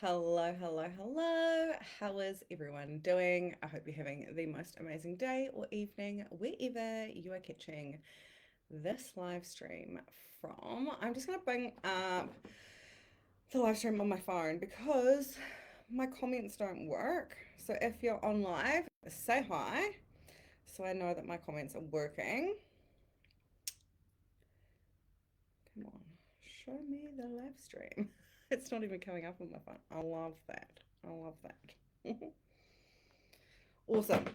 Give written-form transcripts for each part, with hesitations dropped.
Hello, hello, hello. How is everyone doing? I hope you're having the most amazing day or evening, wherever you are catching this live stream from. I'm just going to bring up the live stream on my phone because my comments don't work. So if you're on live, say hi so I know that my comments are working. Come on, show me the live stream. It's not even coming up on my phone. I love that. I love that. Awesome.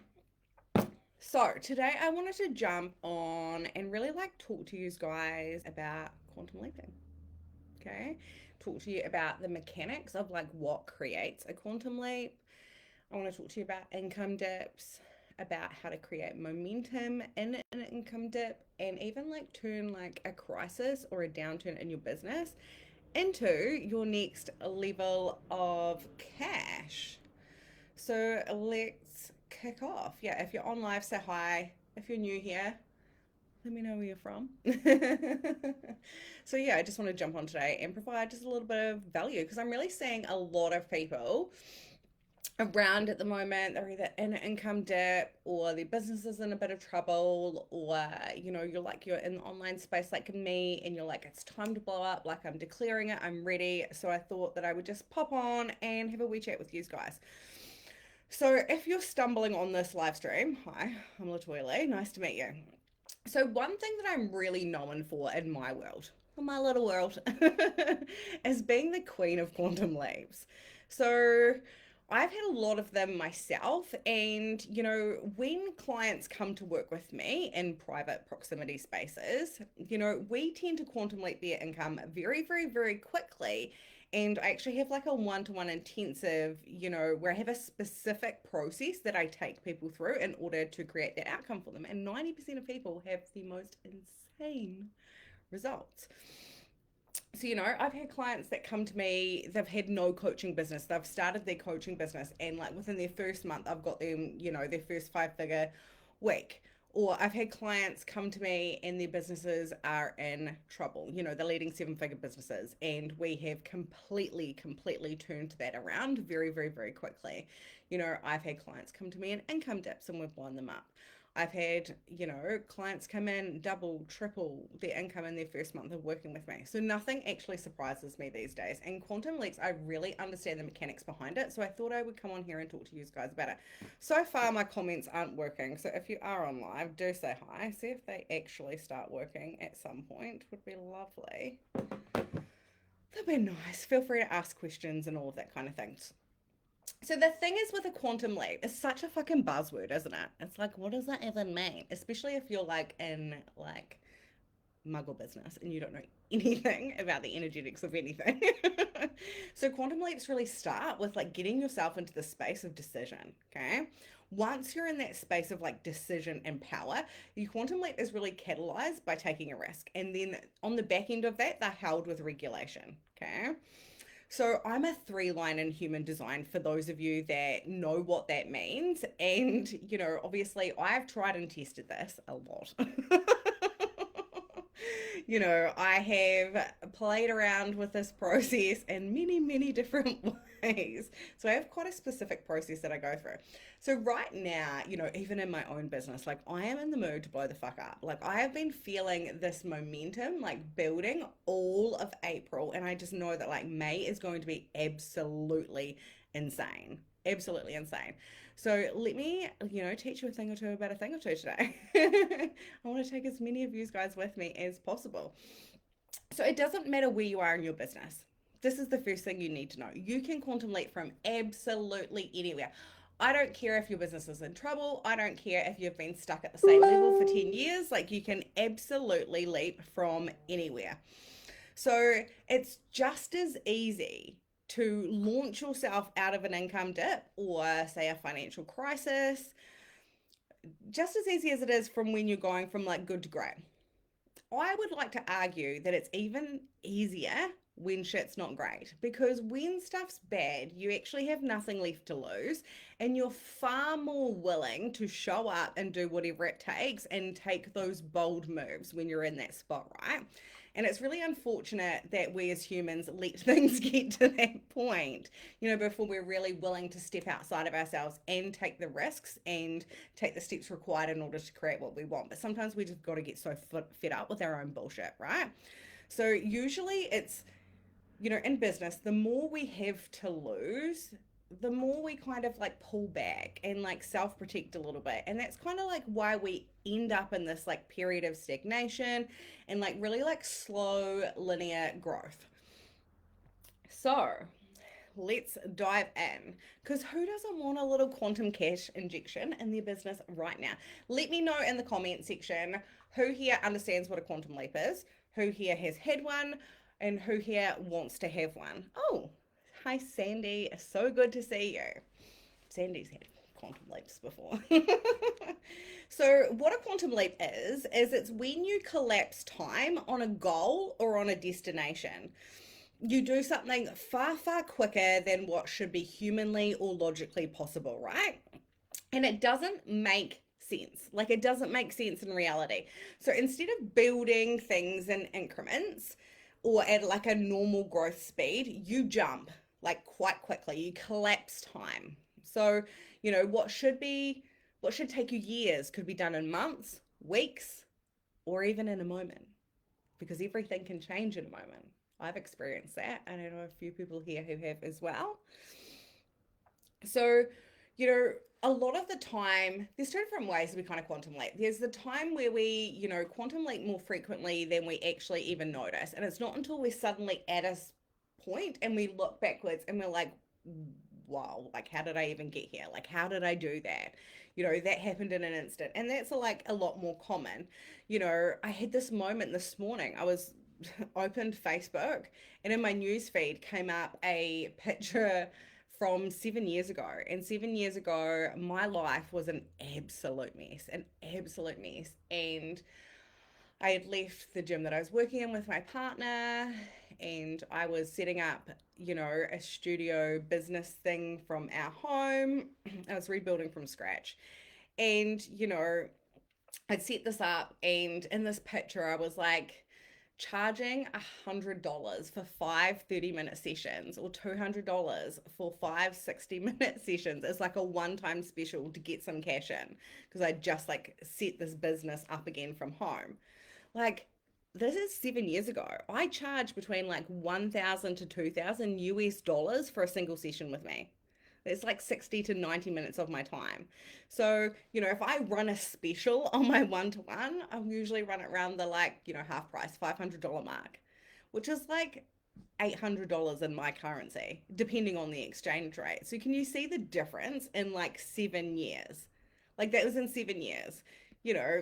So today I wanted to jump on and really talk to you guys about quantum leaping. Okay. Talk to you about the mechanics of what creates a quantum leap. I want to talk to you about income dips, about how to create momentum in an income dip, and even turn a crisis or a downturn in your business into your next level of cash. So let's kick off. Yeah, if you're on live, say hi. If you're new here, let me know where you're from. So yeah, I just want to jump on today and provide just a little bit of value because I'm really seeing a lot of people around at the moment. They're either in an income dip or their business is in a bit of trouble, or you're in the online space like me and you're like, it's time to blow up, like I'm declaring it, I'm ready. So I thought that I would just pop on and have a wee chat with you guys. So if you're stumbling on this live stream, hi, I'm Latoya. Nice to meet you. So one thing that I'm really known for in my world, my little world, is being the queen of quantum leaps. So I've had a lot of them myself, and when clients come to work with me in private proximity spaces, we tend to quantum leap their income very, very, very quickly. And I actually have a one-to-one intensive, where I have a specific process that I take people through in order to create that outcome for them. And 90% of people have the most insane results. So, I've had clients that come to me, they've had no coaching business. They've started their coaching business, and within their first month, I've got them, their first five-figure week. Or I've had clients come to me and their businesses are in trouble. They're leading seven-figure businesses, and we have completely, completely turned that around very, very, very quickly. I've had clients come to me in income dips and we've blown them up. I've had, clients come in double, triple their income in their first month of working with me. So nothing actually surprises me these days. And quantum leaps, I really understand the mechanics behind it. So I thought I would come on here and talk to you guys about it. So far, my comments aren't working. So if you are on live, do say hi. See if they actually start working at some point. Would be lovely. That'd be nice. Feel free to ask questions and all of that kind of things. So the thing is with a quantum leap, it's such a fucking buzzword, isn't it? It's like, what does that even mean? Especially if you're in muggle business and you don't know anything about the energetics of anything. So quantum leaps really start with getting yourself into the space of decision. Okay. Once you're in that space of decision and power, your quantum leap is really catalyzed by taking a risk. And then on the back end of that, they're held with regulation. Okay. So I'm a three line in human design for those of you that know what that means. And, obviously I've tried and tested this a lot. I have played around with this process in many, many different ways. So I have quite a specific process that I go through. So right now, even in my own business, I am in the mood to blow the fuck up. I have been feeling this momentum building all of April, and I just know that May is going to be absolutely insane. Absolutely insane. So let me, teach you a thing or two about a thing or two today. I want to take as many of you guys with me as possible. So it doesn't matter where you are in your business. This is the first thing you need to know. You can quantum leap from absolutely anywhere. I don't care if your business is in trouble. I don't care if you've been stuck at the same level for 10 years. You can absolutely leap from anywhere. So it's just as easy to launch yourself out of an income dip or, say, a financial crisis, just as easy as it is from when you're going from good to great. I would like to argue that it's even easier when shit's not great, because when stuff's bad, you actually have nothing left to lose and you're far more willing to show up and do whatever it takes and take those bold moves when you're in that spot, right? And it's really unfortunate that we as humans let things get to that point, before we're really willing to step outside of ourselves and take the risks and take the steps required in order to create what we want. But sometimes we just got to get so fed up with our own bullshit, right? So usually it's, in business, the more we have to lose, the more we kind of like pull back and like self protect a little bit. And that's kind of like why we end up in this like period of stagnation and like really like slow linear growth. So let's dive in, because who doesn't want a little quantum cash injection in their business right now? Let me know in the comment section who here understands what a quantum leap is, who here has had one, and who here wants to have one. Oh, hi Sandy, so good to see you. Sandy's had quantum leaps before. So what a quantum leap is it's when you collapse time on a goal or on a destination. You do something far, far quicker than what should be humanly or logically possible, right? And it doesn't make sense. Like, it doesn't make sense in reality. So instead of building things in increments or at like a normal growth speed, you jump like quite quickly. You collapse time. So, what should take you years could be done in months, weeks, or even in a moment, because everything can change in a moment. I've experienced that, and I know a few people here who have as well. So, a lot of the time, there's two different ways we kind of quantum leap. There's the time where we, quantum leap more frequently than we actually even notice. And it's not until we're suddenly at a point and we look backwards and we're like, wow, like, how did I even get here? Like, how did I do that? That happened in an instant. And that's like a lot more common. I had this moment this morning. I was opened Facebook, and in my news feed came up a picture from 7 years ago. And 7 years ago, my life was an absolute mess, an absolute mess. And I had left the gym that I was working in with my partner, and I was setting up, a studio business thing from our home. I was rebuilding from scratch. And, I'd set this up, and in this picture, I was like, charging $100 for 5 30-minute sessions or $200 for 5 60-minute sessions is like a one-time special to get some cash in, because I just like set this business up again from home. Like, this is 7 years ago. I charge between like 1,000 to 2,000 US dollars for a single session with me. It's like 60 to 90 minutes of my time. So, if I run a special on my one-to-one, I'll usually run it around the like, half price, $500 mark, which is like $800 in my currency, depending on the exchange rate. So can you see the difference in like 7 years? Like, that was in 7 years. You know,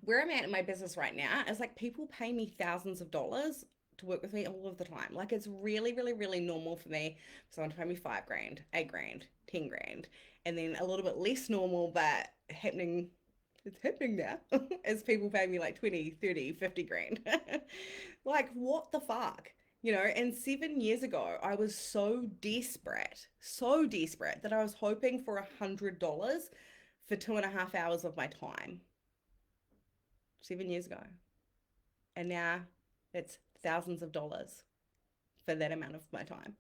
where I'm at in my business right now is like people pay me thousands of dollars to work with me all of the time. Like, it's really, really, really normal for me for someone to pay me 5 grand, 8 grand, 10 grand, and then a little bit less normal, but it's happening now, as people pay me like 20, 30, 50 grand. Like, what the fuck? And 7 years ago, I was so desperate that I was hoping for $100 for 2.5 hours of my time. 7 years ago. And now it's thousands of dollars for that amount of my time.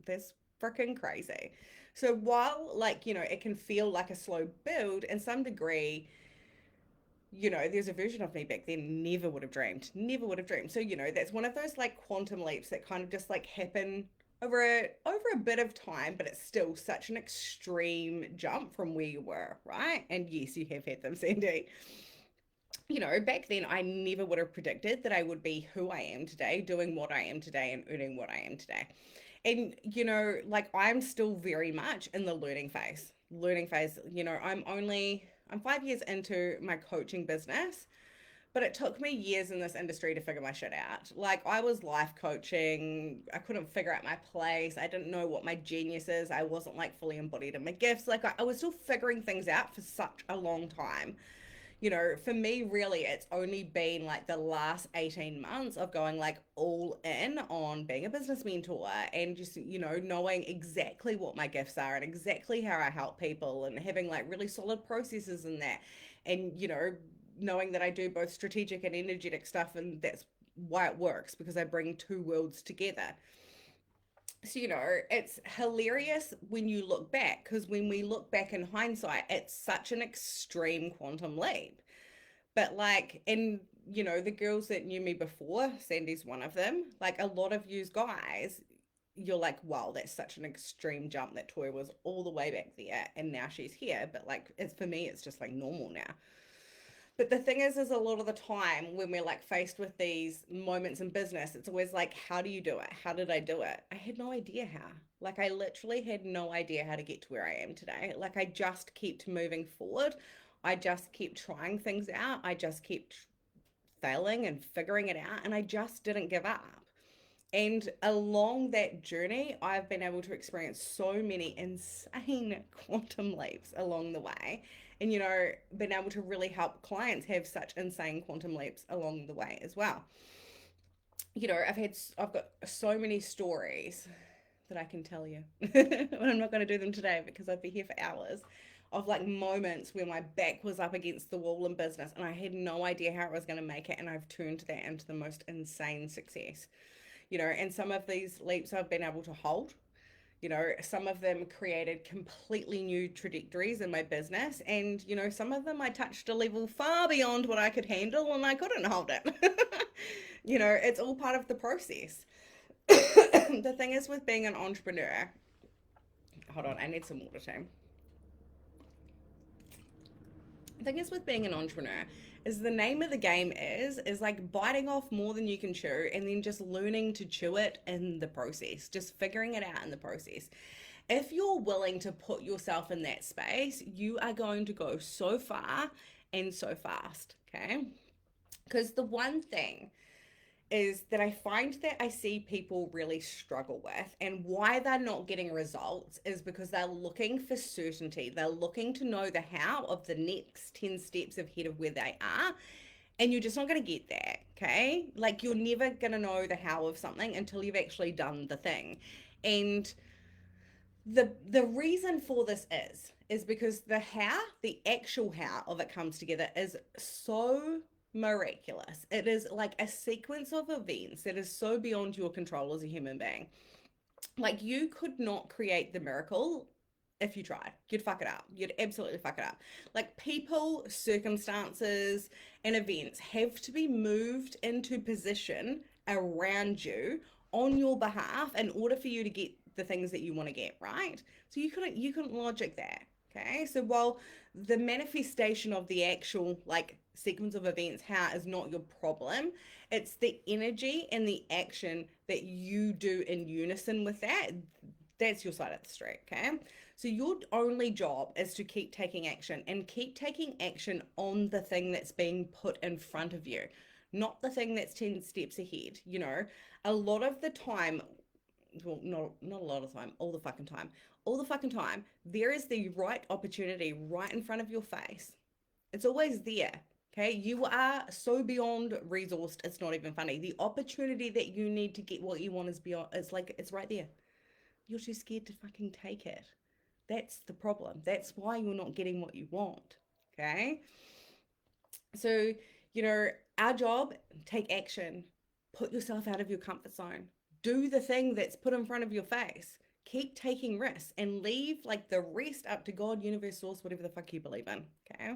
That's freaking crazy. So while, like, it can feel like a slow build in some degree, there's a version of me back then never would have dreamed. So, that's one of those like quantum leaps that kind of just like happen over a bit of time, but it's still such an extreme jump from where you were, right? And yes, you have had them, Sandy. Back then I never would have predicted that I would be who I am today, doing what I am today, and earning what I am today. And, like, I'm still very much in the learning phase. I'm 5 years into my coaching business, but it took me years in this industry to figure my shit out. Like, I was life coaching. I couldn't figure out my place. I didn't know what my genius is. I wasn't like fully embodied in my gifts. Like, I was still figuring things out for such a long time. For me, really, it's only been like the last 18 months of going like all in on being a business mentor and just, knowing exactly what my gifts are and exactly how I help people and having like really solid processes in that. And, knowing that I do both strategic and energetic stuff, and that's why it works, because I bring two worlds together. So, it's hilarious when you look back, because when we look back in hindsight, it's such an extreme quantum leap. But like, and the girls that knew me before, Sandy's one of them, like a lot of you guys, you're like, wow, that's such an extreme jump that Toy was all the way back there and now she's here. But like, it's for me, it's just like normal now. But the thing is a lot of the time when we're like faced with these moments in business, it's always like, how do you do it? How did I do it? I had no idea how. Like, I literally had no idea how to get to where I am today. Like, I just kept moving forward. I just kept trying things out. I just kept failing and figuring it out. And I just didn't give up. And along that journey, I've been able to experience so many insane quantum leaps along the way. And, been able to really help clients have such insane quantum leaps along the way as well. I've got so many stories that I can tell you, but I'm not going to do them today because I'd be here for hours, of like moments where my back was up against the wall in business and I had no idea how I was going to make it. And I've turned that into the most insane success. And some of these leaps I've been able to hold. Some of them created completely new trajectories in my business. And, some of them I touched a level far beyond what I could handle and I couldn't hold it. It's all part of the process. The thing is with being an entrepreneur, hold on, I need some water too. The thing is with being an entrepreneur is the name of the game is like biting off more than you can chew and then just learning to chew it in the process, just figuring it out in the process. If you're willing to put yourself in that space, you are going to go so far and so fast, okay? Because the one thing is that I find that I see people really struggle with, and why they're not getting results is because they're looking for certainty. They're looking to know the how of the next 10 steps ahead of where they are. And you're just not going to get that, okay? Like, you're never going to know the how of something until you've actually done the thing. And the reason for this is because the actual how of it comes together is so miraculous. It is like a sequence of events that is so beyond your control as a human being. Like, you could not create the miracle if you tried. You'd fuck it up. You'd absolutely fuck it up. Like, people, circumstances, and events have to be moved into position around you on your behalf in order for you to get the things that you want to get, right? So you couldn't logic that. Okay. So while the manifestation of the actual like sequence of events, how is not your problem, it's the energy and the action that you do in unison with that. That's your side of the street. Okay. So your only job is to keep taking action and keep taking action on the thing that's being put in front of you, not the thing that's 10 steps ahead. A lot of the time, well, not a lot of time, all the fucking time, there is the right opportunity right in front of your face. It's always there. Okay, you are so beyond resourced, it's not even funny. The opportunity that you need to get what you want is beyond, it's like, it's right there. You're too scared to fucking take it. That's the problem. That's why you're not getting what you want. Okay, so our job: take action, put yourself out of your comfort zone, do the thing that's put in front of your face, keep taking risks, and leave like the rest up to God, universe, source, whatever the fuck you believe in. Okay.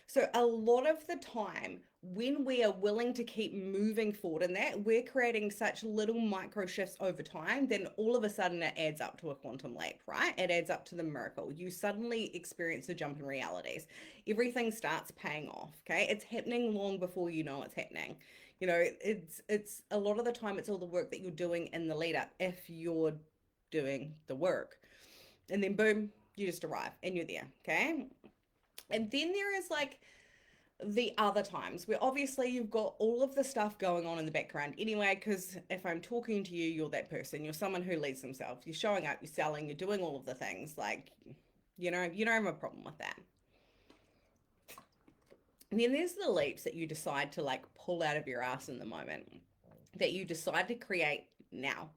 So a lot of the time when we are willing to keep moving forward in that, we're creating such little micro shifts over time, then all of a sudden it adds up to a quantum leap, right? It adds up to the miracle. You suddenly experience a jump in realities. Everything starts paying off, okay? It's happening long before you know it's happening. It's a lot of the time it's all the work that you're doing in the lead up if you're doing the work. And then boom, you just arrive and you're there, okay? And then there is like the other times where obviously you've got all of the stuff going on in the background anyway, because if I'm talking to you, you're that person. You're someone who leads themselves. You're showing up, you're selling, you're doing all of the things. Like, you don't have a problem with that. And then there's the leaps that you decide to like pull out of your ass in the moment, that you decide to create now.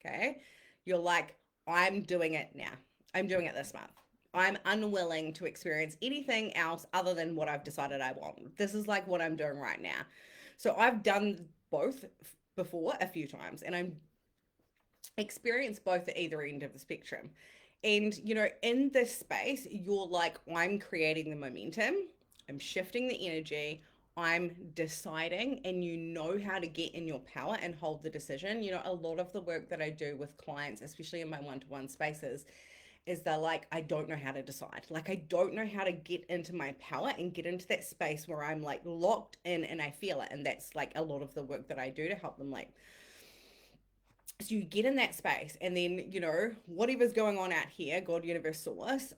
Okay. You're like, I'm doing it now. I'm doing it this month. I'm unwilling to experience anything else other than what I've decided I want. This is like what I'm doing right now. So I've done both before a few times, and I'm experienced both at either end of the spectrum. And, in this space, you're like, I'm creating the momentum, I'm shifting the energy, I'm deciding, and you know how to get in your power and hold the decision. A lot of the work that I do with clients, especially in my one-to-one spaces, is they're like, I don't know how to decide. Like, I don't know how to get into my power and get into that space where I'm like locked in and I feel it. And that's like a lot of the work that I do to help them, like, so you get in that space, and then whatever's going on out here, God, universe, source,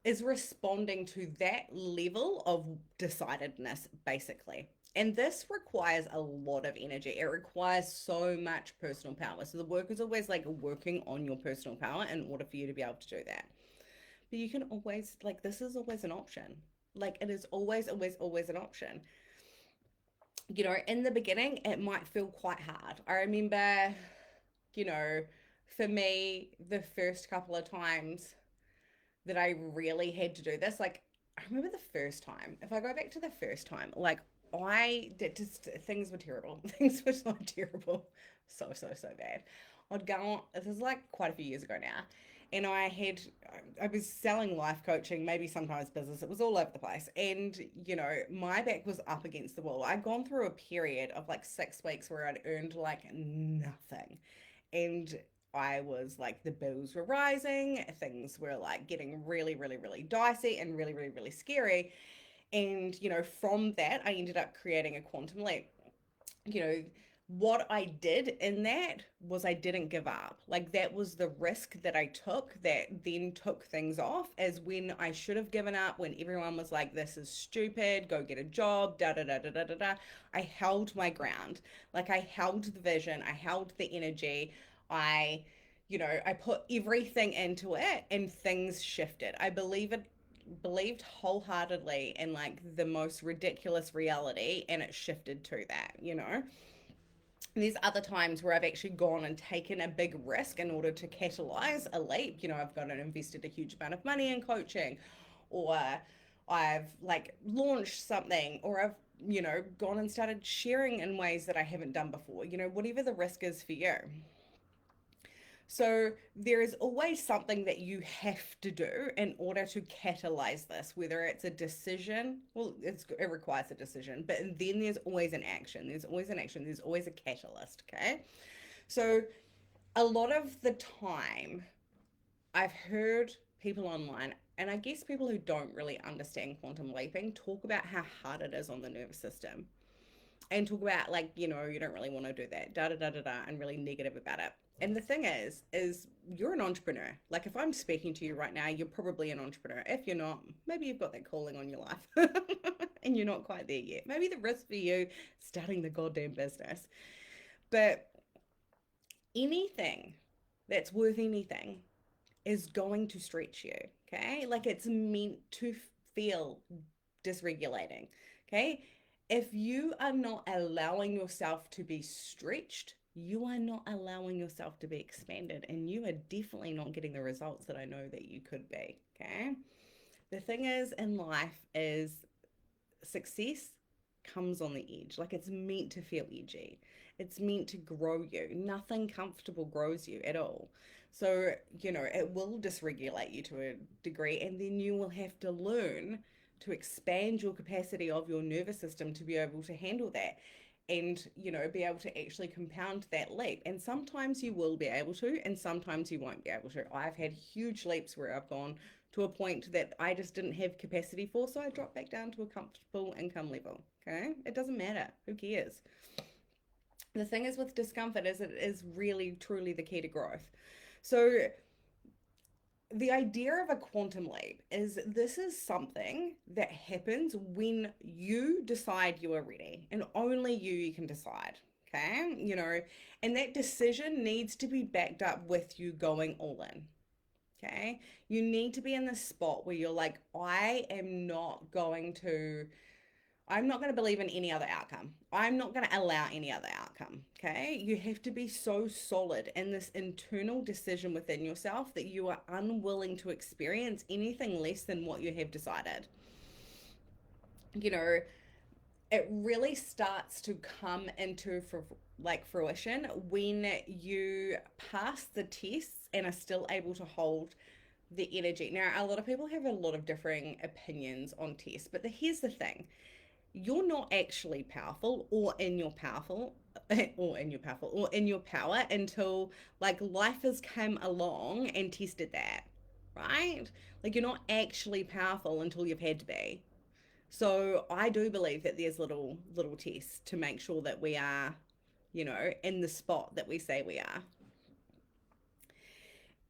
is responding to that level of decidedness, basically. And this requires a lot of energy. It requires so much personal power. So the work is always like working on your personal power in order for you to be able to do that. But you can always, like, this is always an option. Like, it is always, always, always an option. In the beginning, it might feel quite hard. I remember, you know, for me, the first couple of times that I really had to do this, like, I remember the first time, if I go back to the first time, like, I did just, things were terrible. Things were so terrible. So, so, so bad. I'd go on, this is like quite a few years ago now. And I was selling life coaching, maybe sometimes business. It was all over the place. And, my back was up against the wall. I'd gone through a period of like 6 weeks where I'd earned like nothing. And I was like, the bills were rising, things were like getting really, really, really dicey and really, really, really scary. And, from that, I ended up creating a quantum leap. You know, what I did in that was I didn't give up. Like, that was the risk that I took that then took things off, as when I should have given up, when everyone was like, this is stupid, go get a job, da da da da da da da. I held my ground. Like, I held the vision, I held the energy. I put everything into it, and things shifted. I believed wholeheartedly in like the most ridiculous reality, and it shifted to that. And there's other times where I've actually gone and taken a big risk in order to catalyze a leap. I've gone and invested a huge amount of money in coaching, or I've like launched something, or I've gone and started sharing in ways that I haven't done before. Whatever the risk is for you. So there is always something that you have to do in order to catalyze this, whether it's a decision. Well, it requires a decision, but then there's always an action. There's always an action. There's always a catalyst. Okay. So a lot of the time, I've heard people online, and I guess people who don't really understand quantum leaping, talk about how hard it is on the nervous system, and talk about like, you don't really want to do that, da da da da da, and really negative about it. And the thing is you're an entrepreneur. Like, if I'm speaking to you right now, you're probably an entrepreneur. If you're not, maybe you've got that calling on your life and you're not quite there yet. Maybe the risk for you, starting the goddamn business. But anything that's worth anything is going to stretch you. Okay. Like, it's meant to feel dysregulating. Okay. If you are not allowing yourself to be stretched, you are not allowing yourself to be expanded, and you are definitely not getting the results that I know that you could be. Okay. The thing is, in life, is success comes on the edge. Like, it's meant to feel edgy. It's meant to grow you. Nothing comfortable grows you at all. So, it will dysregulate you to a degree, and then you will have to learn to expand your capacity of your nervous system to be able to handle that, and be able to actually compound that leap. And sometimes you will be able to, and sometimes you won't be able to. I've had huge leaps where I've gone to a point that I just didn't have capacity for, so I dropped back down to a comfortable income level. Okay, it doesn't matter, who cares? The thing is, with discomfort, is it is really truly the key to growth. So the idea of a quantum leap is, this is something that happens when you decide you are ready, and only you can decide. Okay. And that decision needs to be backed up with you going all in. Okay. You need to be in the spot where you're like, I'm not going to believe in any other outcome. I'm not going to allow any other outcome. Okay. You have to be so solid in this internal decision within yourself that you are unwilling to experience anything less than what you have decided. You know, it really starts to come into like fruition when you pass the tests and are still able to hold the energy. Now, a lot of people have a lot of differing opinions on tests, but here's the thing: you're not actually powerful or in your powerful or in your power until like life has come along and tested that, right? Like you're not actually powerful until you've had to be. So I do believe that there's little tests to make sure that we are, you know, in the spot that we say we are.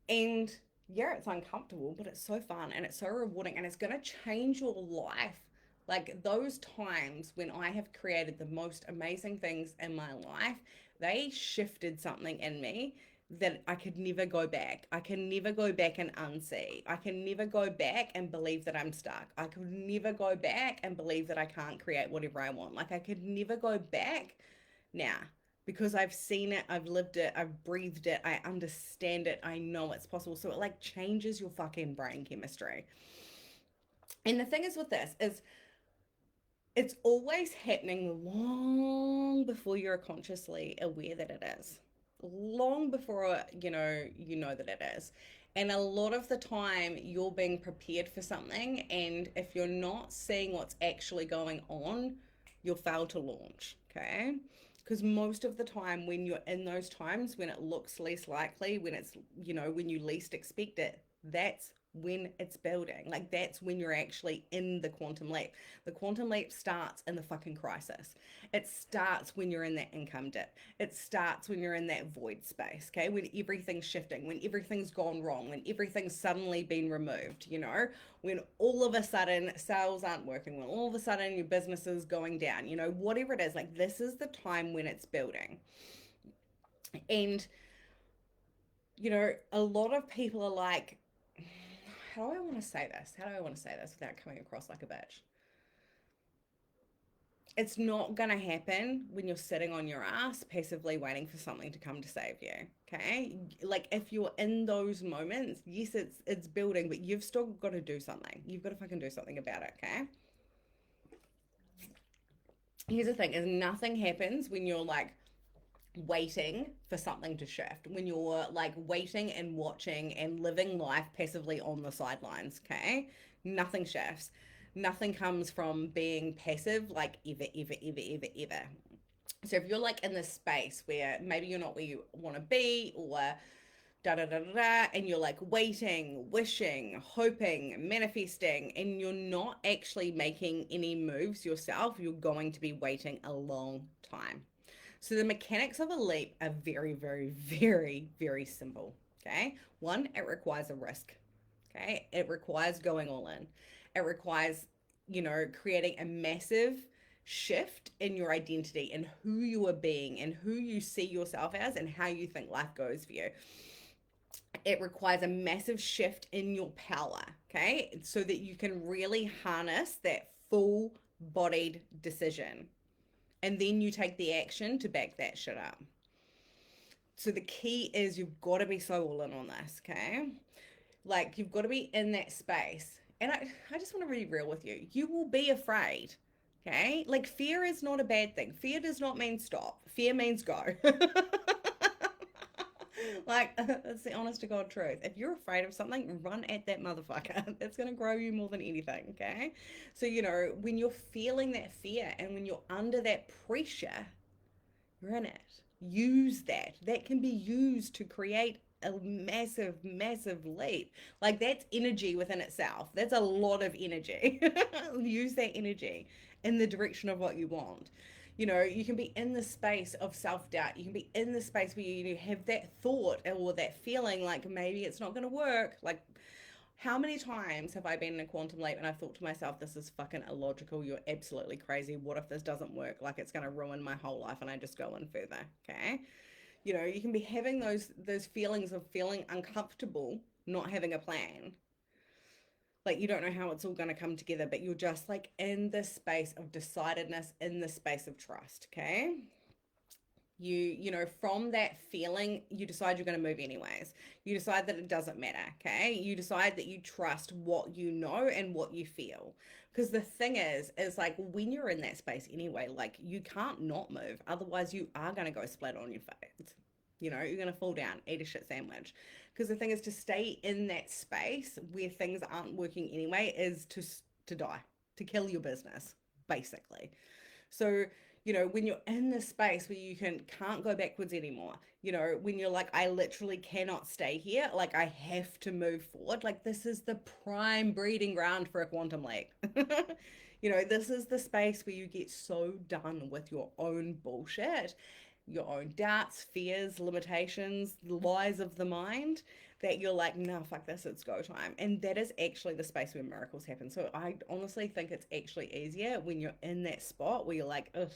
And yeah, it's uncomfortable, but it's so fun and it's so rewarding and it's going to change your life. Like those times when I have created the most amazing things in my life, they shifted something in me that I could never go back. I can never go back and unsee. I can never go back and believe that I'm stuck. I could never go back and believe that I can't create whatever I want. Like I could never go back now because I've seen it, I've lived it, I've breathed it, I understand it, I know it's possible. So it like changes your fucking brain chemistry. And the thing is with this is it's always happening long before you're consciously aware that it is. Long before you know that it is. And a lot of the time you're being prepared for something, and if you're not seeing what's actually going on, you'll fail to launch. Okay? Because most of the time when you're in those times when it looks least likely, when it's, you know, when you least expect it, that's when it's building. Like that's when you're actually in the quantum leap. The quantum leap starts in the fucking crisis. It starts when you're in that income dip. It starts when you're in that void space, okay? When everything's shifting, when everything's gone wrong, when everything's suddenly been removed, you know? When all of a sudden sales aren't working, when all of a sudden your business is going down, you know, whatever it is, like this is the time when it's building. And, you know, a lot of people are like, how do I want to say this? How do I want to say this without coming across like a bitch? It's not going to happen when you're sitting on your ass passively waiting for something to come to save you. Okay? Like if you're in those moments, yes, it's building, but you've still got to do something. You've got to fucking do something about it, okay? Here's the thing, is nothing happens when you're like waiting for something to shift, when you're like waiting and watching and living life passively on the sidelines, okay? Nothing shifts. Nothing comes from being passive, like ever. So if you're like in this space where maybe you're not where you want to be, or da da da da da, and you're like waiting, wishing, hoping, manifesting, and you're not actually making any moves yourself, you're going to be waiting a long time. So the mechanics of a leap are very simple. Okay. One, it requires a risk. Okay. It requires going all in. It requires, you know, creating a massive shift in your identity and who you are being and who you see yourself as and how you think life goes for you. It requires a massive shift in your power. Okay. So that you can really harness that full bodied decision, and then you take the action to back that shit up. So the key is you've got to be so all in on this, okay? Like you've got to be in that space. And I just want to be real with you. You will be afraid, okay? Like fear is not a bad thing. Fear does not mean stop. Fear means go. Like that's the honest to God truth. If you're afraid of something, run at that motherfucker. That's gonna grow you more than anything. Okay. So you know when you're feeling that fear and when you're under that pressure, you're in it. Use that. That can be used to create a massive leap. Like that's energy within itself. That's a lot of energy. Use that energy in the direction of what you want. You know, you can be in the space of self-doubt. You can be in the space where you have that thought or that feeling like maybe it's not going to work. Like how many times have I been in a quantum leap and I've thought to myself, this is fucking illogical. You're absolutely crazy. What if this doesn't work? Like it's going to ruin my whole life, and I just go in further. Okay. You know, you can be having those feelings of feeling uncomfortable, not having a plan. Like you don't know how it's all going to come together, but you're just like in this space of decidedness, in the space of trust, okay? You know, from that feeling, you decide you're going to move anyways. You decide that it doesn't matter, okay? You decide that you trust what you know and what you feel. Because the thing is like when you're in that space anyway, like you can't not move. Otherwise, you are going to go splat on your face. You know, you're going to fall down, eat a shit sandwich. Because the thing is to stay in that space where things aren't working anyway is to die, to kill your business, basically. So, you know, when you're in this space where you can't go backwards anymore, you know, when you're like, I literally cannot stay here, like I have to move forward, like this is the prime breeding ground for a quantum leap. You know, this is the space where you get so done with your own bullshit, your own doubts, fears, limitations, lies of the mind, that you're like, no, fuck this, it's go time. And that is actually the space where miracles happen. So I honestly think it's actually easier when you're in that spot where you're like, ugh,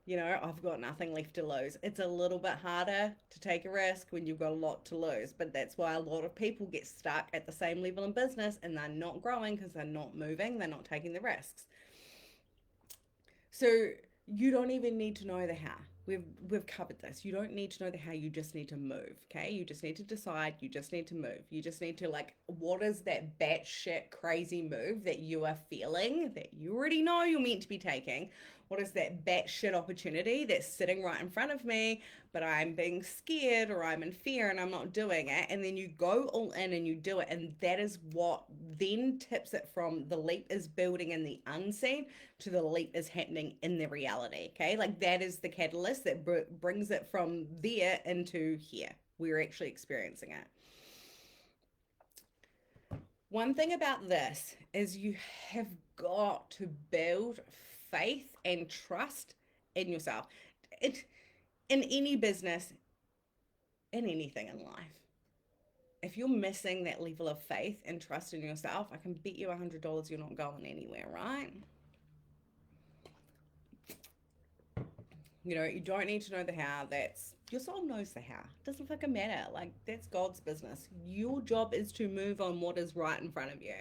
you know, I've got nothing left to lose. It's a little bit harder to take a risk when you've got a lot to lose, but that's why a lot of people get stuck at the same level in business and they're not growing because they're not moving, they're not taking the risks. So you don't even need to know the how. We've covered this. You don't need to know the how, you just need to move. Okay. You just need to decide, you just need to move. You just need to like, what is that batshit crazy move that you are feeling that you already know you're meant to be taking? What is that batshit opportunity that's sitting right in front of me, but I'm being scared or I'm in fear and I'm not doing it? And then you go all in and you do it. And that is what then tips it from the leap is building in the unseen to the leap is happening in the reality. Okay. Like that is the catalyst that brings it from there into here. We're actually experiencing it. One thing about this is you have got to build faith and trust in yourself. It, in any business, in anything in life, if you're missing that level of faith and trust in yourself, I can bet you $100 you're not going anywhere, right? You know, you don't need to know the how. That's your soul knows the how. It doesn't fucking matter. Like that's God's business. Your job is to move on what is right in front of you.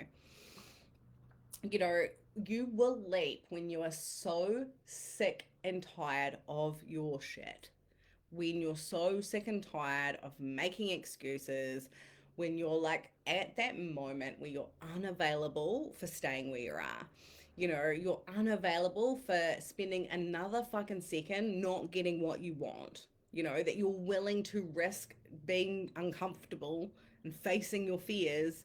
You know, you will leap when you are so sick and tired of your shit. When you're so sick and tired of making excuses, when you're like at that moment where you're unavailable for staying where you are. You know, you're unavailable for spending another fucking second not getting what you want. You know, that you're willing to risk being uncomfortable and facing your fears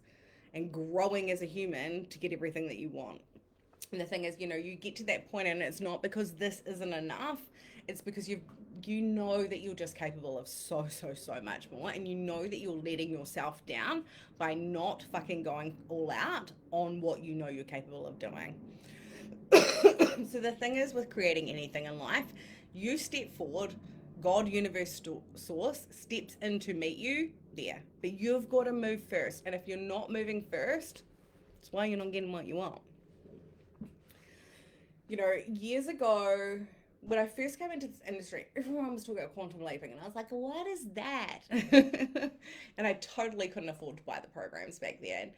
and growing as a human to get everything that you want. And the thing is, you know, you get to that point and it's not because this isn't enough. It's because you know that you're just capable of so much more, and you know that you're letting yourself down by not fucking going all out on what you know you're capable of doing. So the thing is with creating anything in life, you step forward, God, universe, source steps in to meet you there. But you've got to move first. And if you're not moving first, it's why you're not getting what you want. You know, years ago, when I first came into this industry, everyone was talking about quantum leaping, and I was like, what is that? And I totally couldn't afford to buy the programs back then.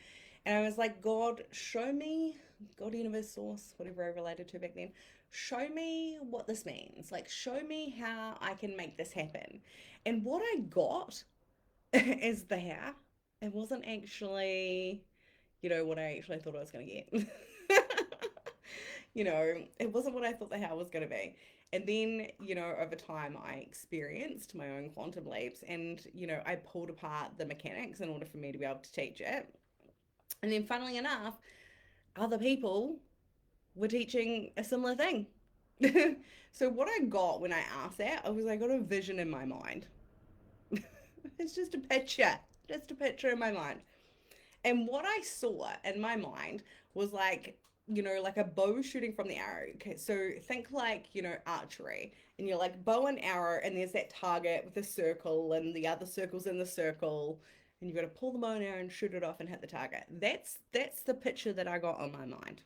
And I was like, God, show me, God, universe, source, whatever I related to back then, show me what this means. Like, show me how I can make this happen. And what I got is the how. It wasn't actually, you know, what I actually thought I was going to get. You know, it wasn't what I thought the how was going to be. And then, you know, over time, I experienced my own quantum leaps and, you know, I pulled apart the mechanics in order for me to be able to teach it. And then, funnily enough, other people were teaching a similar thing. So, what I got when I asked that, I got a vision in my mind. It's just a picture in my mind. And what I saw in my mind was like, you know, like a bow shooting from the arrow. Okay, so think like, you know, archery. And you're like bow and arrow, and there's that target with the circle, and the other circles in the circle. And you've got to pull the bow and arrow and shoot it off and hit the target. That's the picture that I got on my mind.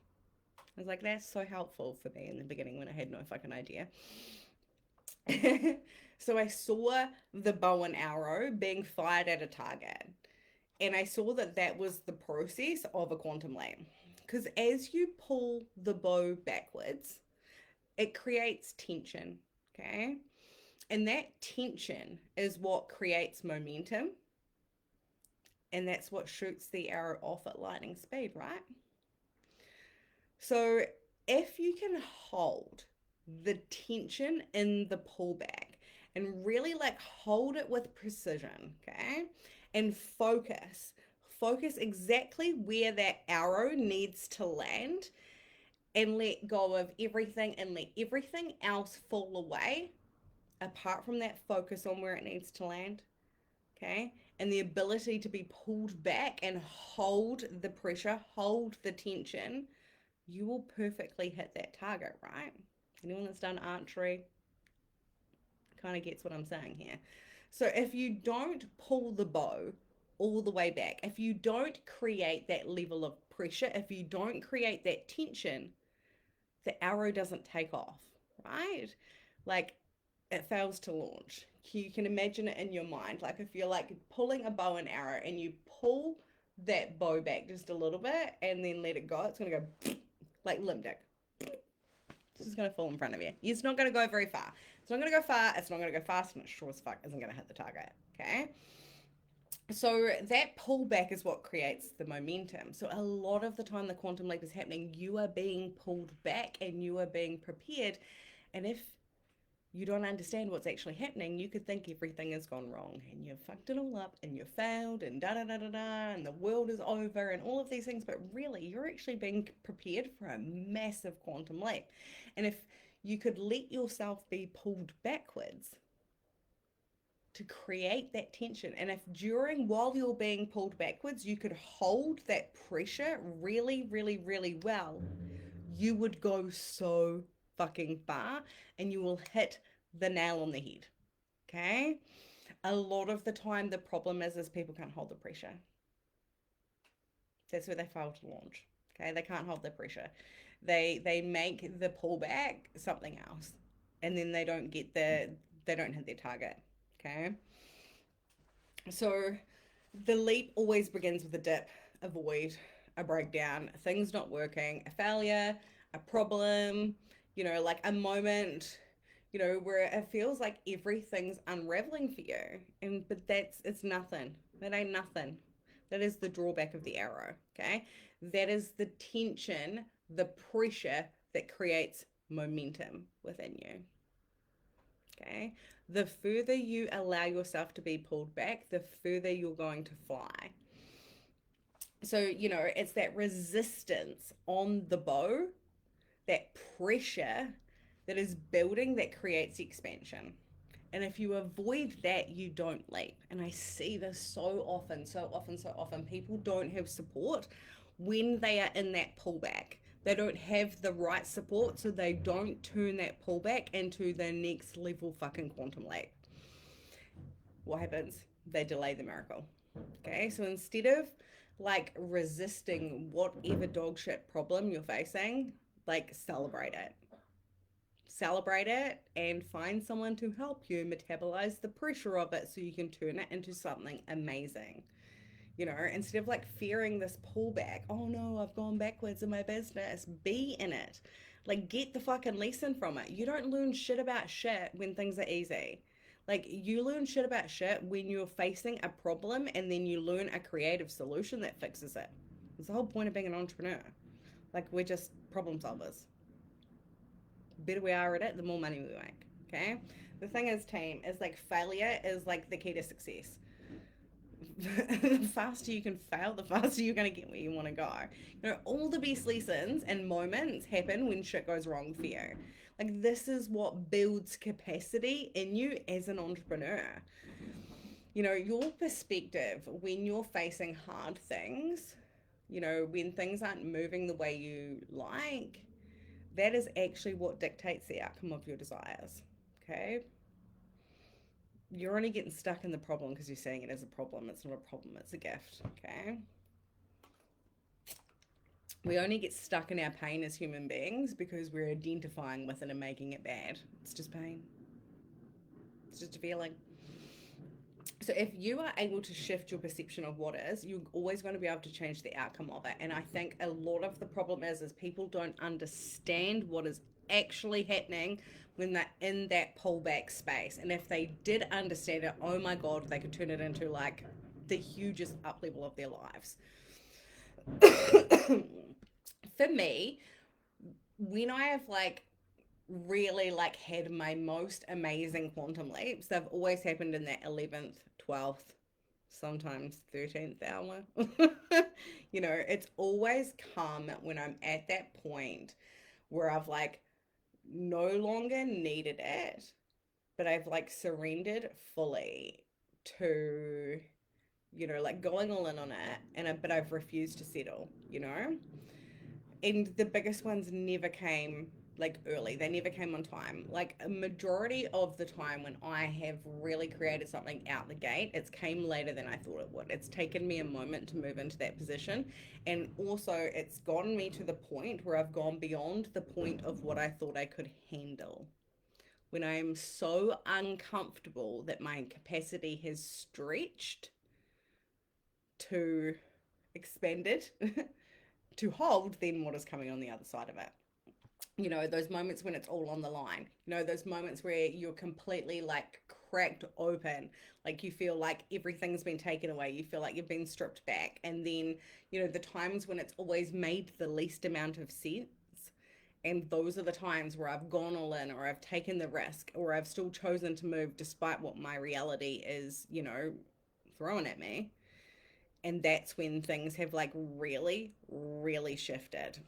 I was like, that's so helpful for me in the beginning when I had no fucking idea. So I saw the bow and arrow being fired at a target. And I saw that that was the process of a quantum leap. Because as you pull the bow backwards, it creates tension. Okay. And that tension is what creates momentum. And that's what shoots the arrow off at lightning speed, right? So if you can hold the tension in the pullback and really like hold it with precision, okay? And focus exactly where that arrow needs to land and let go of everything and let everything else fall away apart from that focus on where it needs to land, okay? And the ability to be pulled back and hold the pressure, hold the tension, you will perfectly hit that target, right? Anyone that's done archery kind of gets what I'm saying here. So if you don't pull the bow all the way back, if you don't create that level of pressure, if you don't create that tension, the arrow doesn't take off, right? Like it fails to launch. You can imagine it in your mind. Like if you're like pulling a bow and arrow and you pull that bow back just a little bit and then let it go, it's going to go like limp-dick. It's just going to fall in front of you. It's not going to go very far. It's not going to go far. It's not going to go fast. And it sure as fuck isn't going to hit the target. Okay. So that pullback is what creates the momentum. So a lot of the time the quantum leap is happening, you are being pulled back and you are being prepared. And if you don't understand what's actually happening, you could think everything has gone wrong and you've fucked it all up and you failed and da da da da da and the world is over and all of these things. But really, you're actually being prepared for a massive quantum leap. And if you could let yourself be pulled backwards to create that tension, and if while you're being pulled backwards, you could hold that pressure really, really, really well, you would go so fucking far and you will hit the nail on the head. Okay. A lot of the time, the problem is people can't hold the pressure. That's where they fail to launch. Okay. They can't hold the pressure. They make the pullback something else and then they don't hit their target. Okay. So the leap always begins with a dip, a void, a breakdown, things not working, a failure, a problem, like a moment, where it feels like everything's unraveling for you. But it's nothing. That ain't nothing. That is the drawback of the arrow, okay? That is the tension, the pressure that creates momentum within you. Okay. The further you allow yourself to be pulled back, the further you're going to fly. So, it's that resistance on the bow, that pressure that is building that creates expansion. And if you avoid that, you don't leap. And I see this so often, so often, so often. People don't have support when they are in that pullback. They don't have the right support, so they don't turn that pullback into the next level fucking quantum leap. What happens? They delay the miracle. Okay, so instead of like resisting whatever dog shit problem you're facing, like celebrate it and find someone to help you metabolize the pressure of it so you can turn it into something amazing. Instead of like fearing this pullback, oh no, I've gone backwards in my business, be in it. Like, get the fucking lesson from it. You don't learn shit about shit when things are easy. Like, you learn shit about shit when you're facing a problem and then you learn a creative solution that fixes it. It's the whole point of being an entrepreneur. Like, we're just problem solvers. The better we are at it, the more money we make. Okay? The thing is, team, is like failure is like the key to success. The faster you can fail, the faster you're going to get where you want to go. All the best lessons and moments happen when shit goes wrong for you. Like, this is what builds capacity in you as an entrepreneur. Your perspective when you're facing hard things, when things aren't moving the way you like, that is actually what dictates the outcome of your desires. Okay? You're only getting stuck in the problem because you're seeing it as a problem. It's not a problem, it's a gift. Okay? We only get stuck in our pain as human beings because we're identifying with it and making it bad. It's just pain. It's just a feeling. So if you are able to shift your perception of what is, you're always going to be able to change the outcome of it. And I think a lot of the problem is people don't understand what is actually happening when they're in that pullback space. And if they did understand it, oh my God, they could turn it into like the hugest up level of their lives. For me, when I have like really like had my most amazing quantum leaps, they've always happened in that 11th, 12th, sometimes 13th hour. You know, it's always come when I'm at that point where I've like no longer needed it, but I've like surrendered fully to, you know, like going all in on it, but I've refused to settle, you know? And the biggest ones never came like early. They never came on time. Like a majority of the time when I have really created something out the gate, it's came later than I thought it would. It's taken me a moment to move into that position. And also it's gotten me to the point where I've gone beyond the point of what I thought I could handle. When I am so uncomfortable that my capacity has stretched to expanded to hold then what is coming on the other side of it. You know, those moments when it's all on the line, you know, those moments where you're completely like cracked open, like you feel like everything's been taken away, you feel like you've been stripped back. And then, you know, the times when it's always made the least amount of sense. And those are the times where I've gone all in, or I've taken the risk, or I've still chosen to move despite what my reality is, you know, throwing at me. And that's when things have like really, really shifted.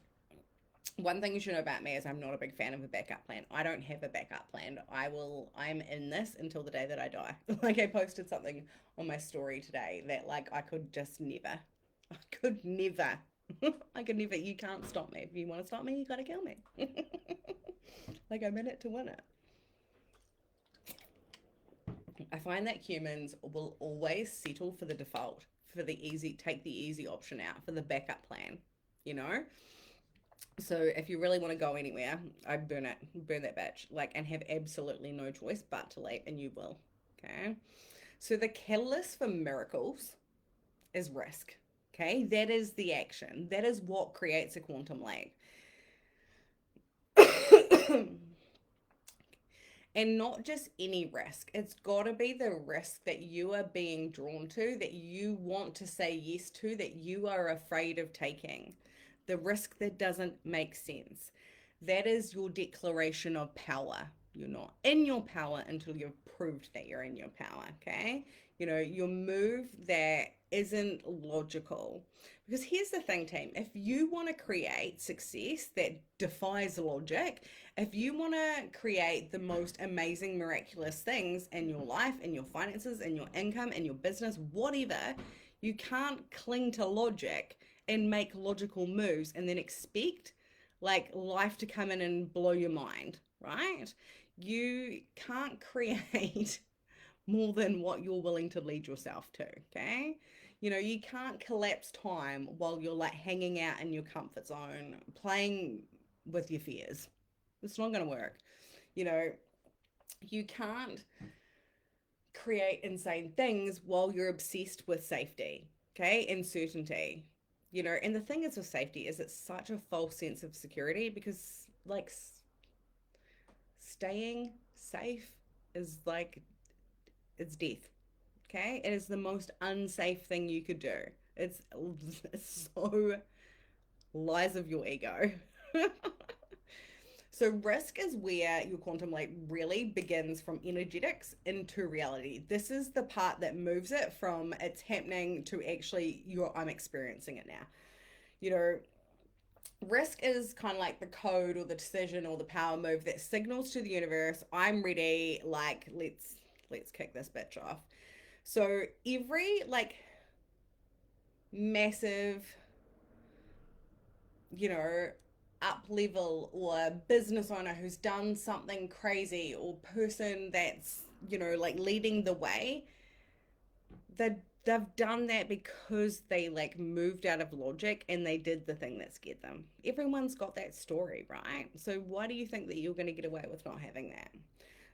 One thing you should know about me is I'm not a big fan of a backup plan. I don't have a backup plan. I'm in this until the day that I die. Like I posted something on my story today that like I could just never. I could never. I could never. You can't stop me. If you want to stop me, you got to kill me. Like I'm in it to win it. I find that humans will always settle for the default, for the easy, take the easy option out, for the backup plan, you know? So if you really want to go anywhere, I burn that bitch, like, and have absolutely no choice but to leap, and you will. Okay. So the catalyst for miracles is risk. Okay. That is the action. That is what creates a quantum leap. And not just any risk. It's got to be the risk that you are being drawn to, that you want to say yes to, that you are afraid of taking. The risk that doesn't make sense. That is your declaration of power. You're not in your power until you've proved that you're in your power, okay? You know, your move that isn't logical. Because here's the thing, team, if you want to create success that defies logic, if you want to create the most amazing, miraculous things in your life, in your finances, in your income, in your business, whatever, you can't cling to logic and make logical moves and then expect like life to come in and blow your mind, right? You can't create more than what you're willing to lead yourself to, okay? You know, you can't collapse time while you're like hanging out in your comfort zone, playing with your fears. It's not going to work. You know, you can't create insane things while you're obsessed with safety, okay, and certainty. You know, and the thing is with safety is it's such a false sense of security because like staying safe is like it's death. Okay, it is the most unsafe thing you could do. It's so lies of your ego. So risk is where your quantum leap really begins from energetics into reality. This is the part that moves it from it's happening to actually I'm experiencing it now. You know, risk is kind of like the code or the decision or the power move that signals to the universe, I'm ready, like let's kick this bitch off. So every like massive, you know, up level or business owner who's done something crazy or person that's, you know, like leading the way, they've done that because they like moved out of logic and they did the thing that scared them. Everyone's got that story, right? So why do you think that you're going to get away with not having that?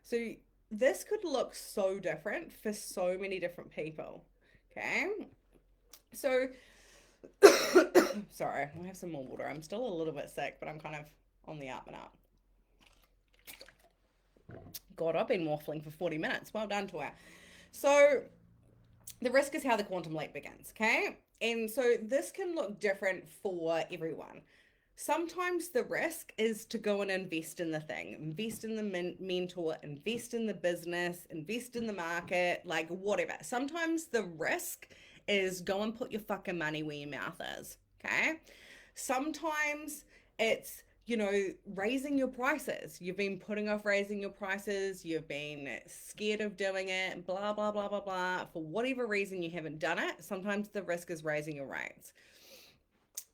So this could look so different for so many different people. Okay. So, sorry, I have some more water. I'm still a little bit sick, but I'm kind of on the up and up. God, I've been waffling for 40 minutes. Well done to her. So, the risk is how the quantum leap begins, okay? And so this can look different for everyone. Sometimes the risk is to go and invest in the thing, invest in the mentor, invest in the business, invest in the market, like whatever. Sometimes the risk is go and put your fucking money where your mouth is, okay? Sometimes it's raising your prices. You've been putting off raising your prices. You've been scared of doing it, blah, blah, blah, blah, blah. For whatever reason, you haven't done it. Sometimes the risk is raising your rates.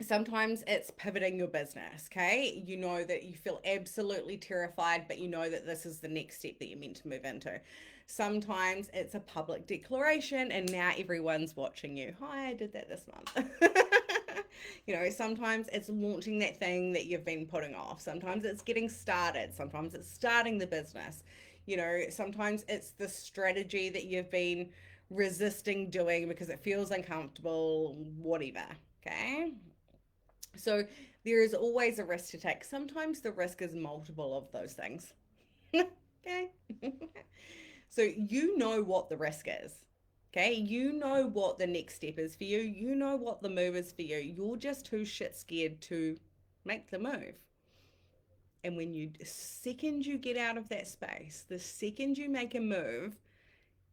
Sometimes it's pivoting your business, okay? You know that you feel absolutely terrified, but you know that this is the next step that you're meant to move into. Sometimes it's a public declaration and now everyone's watching you. Hi, I did that this month. Sometimes it's launching that thing that you've been putting off. Sometimes it's getting started. Sometimes it's starting the business. Sometimes it's the strategy that you've been resisting doing because it feels uncomfortable, whatever, okay? So there is always a risk to take. Sometimes the risk is multiple of those things. Okay. So you know what the risk is. Okay. You know what the next step is for you. You know what the move is for you. You're just too shit scared to make the move. And when second you get out of that space, the second you make a move,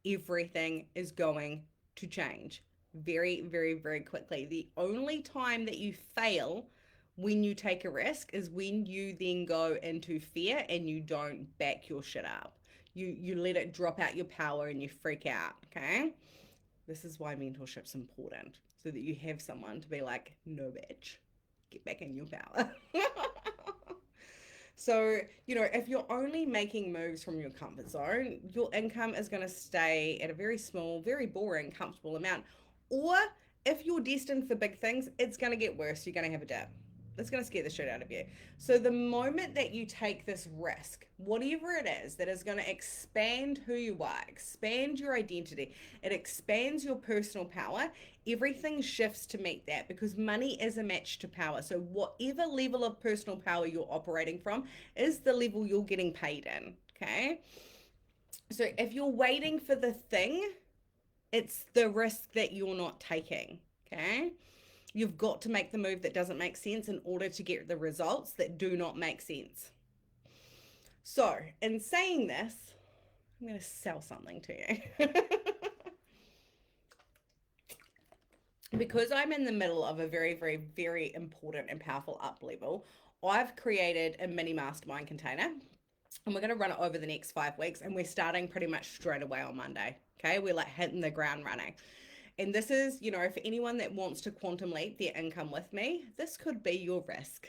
everything is going to change very, very, very quickly. The only time that you fail when you take a risk is when you then go into fear and you don't back your shit up. You let it drop out your power and you freak out, okay? This is why mentorship's important, so that you have someone to be like, no, bitch, get back in your power. So, if you're only making moves from your comfort zone, your income is going to stay at a very small, very boring, comfortable amount. Or if you're destined for big things, it's going to get worse. You're going to have a dip. It's going to scare the shit out of you. So the moment that you take this risk, whatever it is that is going to expand who you are, expand your identity, it expands your personal power, everything shifts to meet that, because money is a match to power. So whatever level of personal power you're operating from is the level you're getting paid in, okay? So if you're waiting for the thing, it's the risk that you're not taking, okay? You've got to make the move that doesn't make sense in order to get the results that do not make sense. So, in saying this, I'm going to sell something to you. Because I'm in the middle of a very, very, very important and powerful up level, I've created a mini mastermind container and we're going to run it over the next 5 weeks. And we're starting pretty much straight away on Monday. Okay. We're like hitting the ground running. And this is, for anyone that wants to quantum leap their income with me, this could be your risk.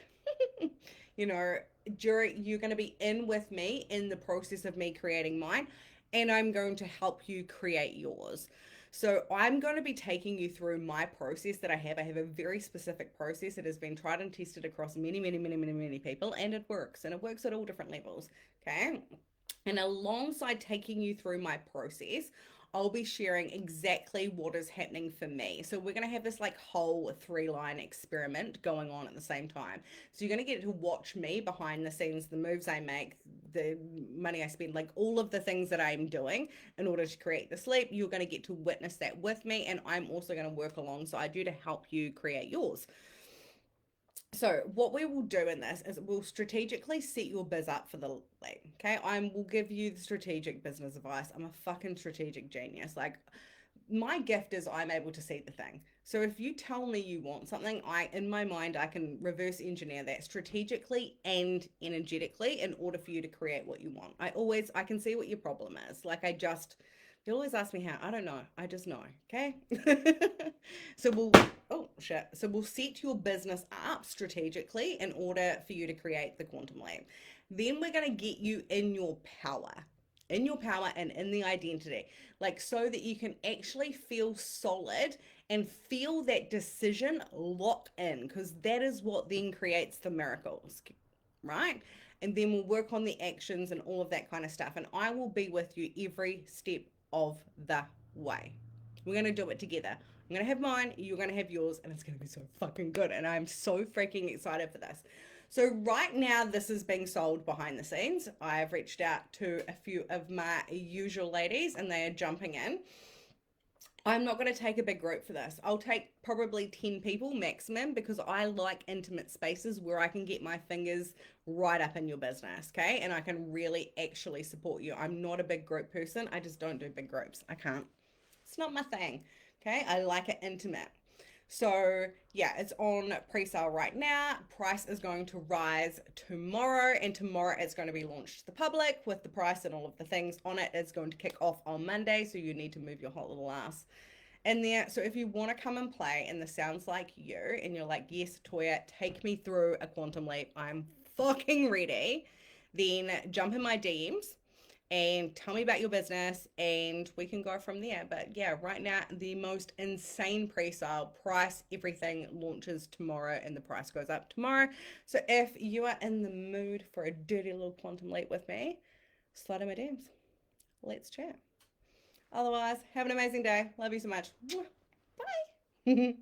You're going to be in with me in the process of me creating mine, and I'm going to help you create yours. So I'm going to be taking you through my process that I have. I have a very specific process that has been tried and tested across many, many, many, many, many people, and it works. And it works at all different levels. Okay. And alongside taking you through my process, I'll be sharing exactly what is happening for me. So we're going to have this like whole 3-line experiment going on at the same time. So you're going to get to watch me behind the scenes, the moves I make, the money I spend, like all of the things that I'm doing in order to create the sleep. You're going to get to witness that with me. And I'm also going to work alongside you to help you create yours. So what we will do in this is we'll strategically set your biz up for the leap. Okay. Will give you the strategic business advice. I'm a fucking strategic genius. Like my gift is I'm able to see the thing. So if you tell me you want something, in my mind, I can reverse engineer that strategically and energetically in order for you to create what you want. I can see what your problem is. Like you always ask me how. I don't know. I just know. Okay. So we'll set your business up strategically in order for you to create the quantum leap. Then we're going to get you in your power and in the identity, like so that you can actually feel solid and feel that decision lock in, because that is what then creates the miracles. right? And then we'll work on the actions and all of that kind of stuff. And I will be with you every step of the way. We're going to do it together. I'm going to have mine, you're going to have yours, and it's going to be so fucking good. And I'm so freaking excited for this. So, right now, this is being sold behind the scenes. I've reached out to a few of my usual ladies, and they are jumping in. I'm not going to take a big group for this. I'll take probably 10 people maximum because I like intimate spaces where I can get my fingers right up in your business, okay? And I can really actually support you. I'm not a big group person. I just don't do big groups. I can't. It's not my thing, okay? I like it intimate. So, yeah, it's on pre-sale right now. Price is going to rise tomorrow, and tomorrow it's going to be launched to the public with the price and all of the things on it. It's going to kick off on Monday, so you need to move your hot little ass in there. So if you want to come and play and this sounds like you and you're like, yes, Toya, take me through a quantum leap, I'm fucking ready, then jump in my DMs and tell me about your business and we can go from there. But yeah, right now, the most insane pre-sale price, everything launches tomorrow and the price goes up tomorrow. So if you are in the mood for a dirty little quantum leap with me, slide in my DMs. Let's chat. Otherwise, have an amazing day. Love you so much. Bye.